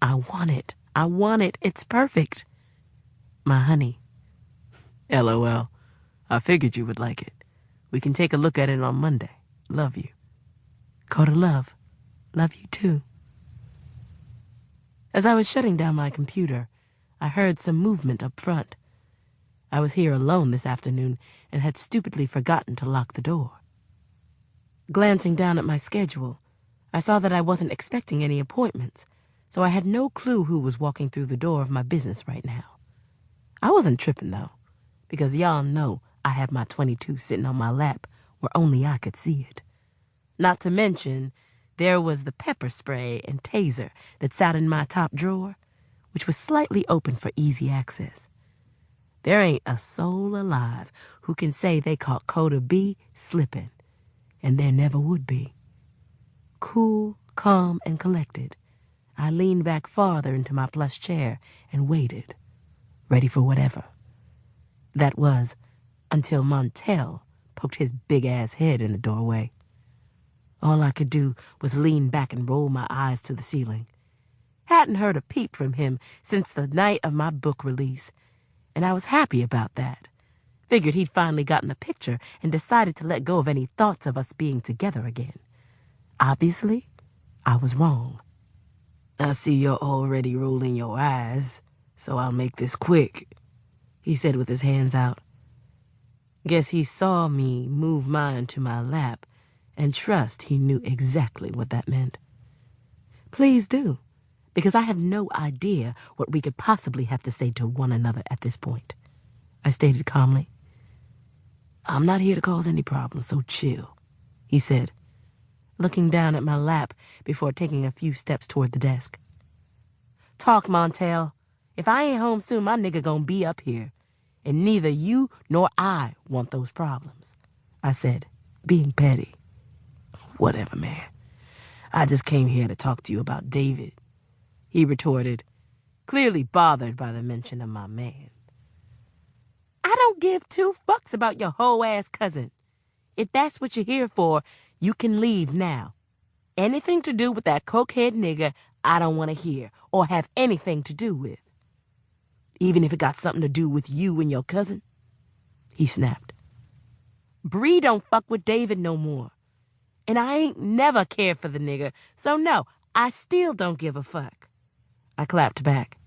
I want it. I want it. It's perfect. My honey. LOL. I figured you would like it. We can take a look at it on Monday. Love you. Coda love. Love you too. As I was shutting down my computer, I heard some movement up front. I was here alone this afternoon and had stupidly forgotten to lock the door. Glancing down at my schedule, I saw that I wasn't expecting any appointments, so I had no clue who was walking through the door of my business right now. I wasn't tripping, though, because y'all know I have my .22 sitting on my lap where only I could see it. Not to mention, there was the pepper spray and taser that sat in my top drawer, which was slightly open for easy access. There ain't a soul alive who can say they caught Coda B slipping, and there never would be. Cool, calm, and collected, I leaned back farther into my plush chair and waited, ready for whatever. That was until Montel poked his big-ass head in the doorway. All I could do was lean back and roll my eyes to the ceiling. Hadn't heard a peep from him since the night of my book release, and I was happy about that. Figured he'd finally gotten the picture and decided to let go of any thoughts of us being together again. Obviously, I was wrong. I see you're already rolling your eyes, so I'll make this quick, he said with his hands out. Guess he saw me move mine to my lap and trust he knew exactly what that meant. Please do, because I have no idea what we could possibly have to say to one another at this point, I stated calmly. I'm not here to cause any problems, so chill, he said, looking down at my lap before taking a few steps toward the desk. Talk, Montel. If I ain't home soon, my nigga gonna be up here, and neither you nor I want those problems, I said, being petty. Whatever, man. I just came here to talk to you about David, he retorted, clearly bothered by the mention of my man. I don't give two fucks about your hoe-ass cousin. If that's what you're here for, you can leave now. Anything to do with that cokehead nigga, I don't want to hear or have anything to do with. Even if it got something to do with you and your cousin, he snapped. Bree don't fuck with David no more. And I ain't never cared for the nigga, so no, I still don't give a fuck. I clapped back.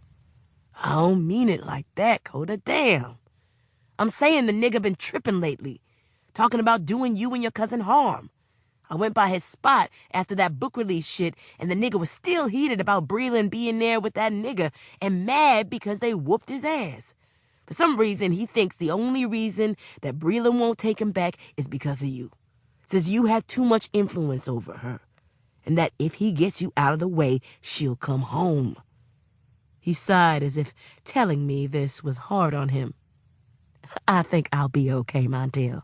I don't mean it like that, Coda, damn. I'm saying the nigga been tripping lately, talking about doing you and your cousin harm. I went by his spot after that book release shit, and the nigga was still heated about Breelyn being there with that nigga and mad because they whooped his ass. For some reason, he thinks the only reason that Breelyn won't take him back is because of you. Says you had too much influence over her, and that if he gets you out of the way, she'll come home. He sighed as if telling me this was hard on him. I think I'll be okay, Montel.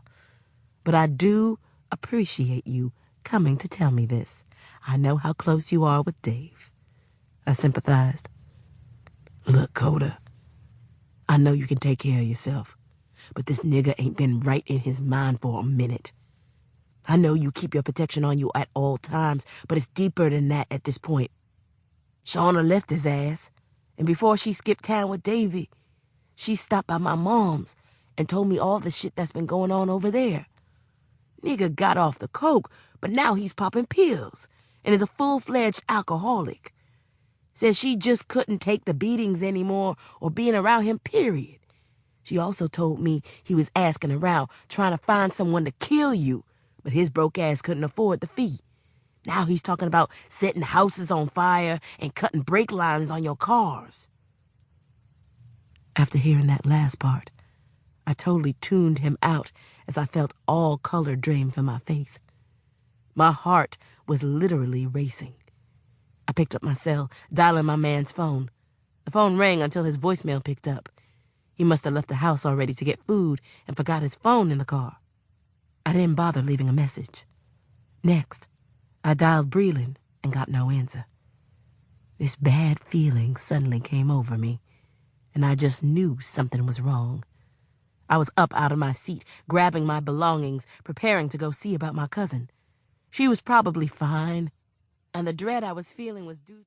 But I do appreciate you coming to tell me this. I know how close you are with Dave. I sympathized. Look, Coda, I know you can take care of yourself, but this nigga ain't been right in his mind for a minute. I know you keep your protection on you at all times, but it's deeper than that at this point. Shauna left his ass, and before she skipped town with Davy, she stopped by my mom's and told me all the shit that's been going on over there. Nigga got off the coke, but now he's popping pills and is a full-fledged alcoholic. Says she just couldn't take the beatings anymore or being around him, period. She also told me he was asking around trying to find someone to kill you, but his broke ass couldn't afford the fee. Now he's talking about setting houses on fire and cutting brake lines on your cars. After hearing that last part, I totally tuned him out as I felt all color drain from my face. My heart was literally racing. I picked up my cell, dialing my man's phone. The phone rang until his voicemail picked up. He must have left the house already to get food and forgot his phone in the car. I didn't bother leaving a message. Next, I dialed Breelyn and got no answer. This bad feeling suddenly came over me, and I just knew something was wrong. I was up out of my seat, grabbing my belongings, preparing to go see about my cousin. She was probably fine, and the dread I was feeling was due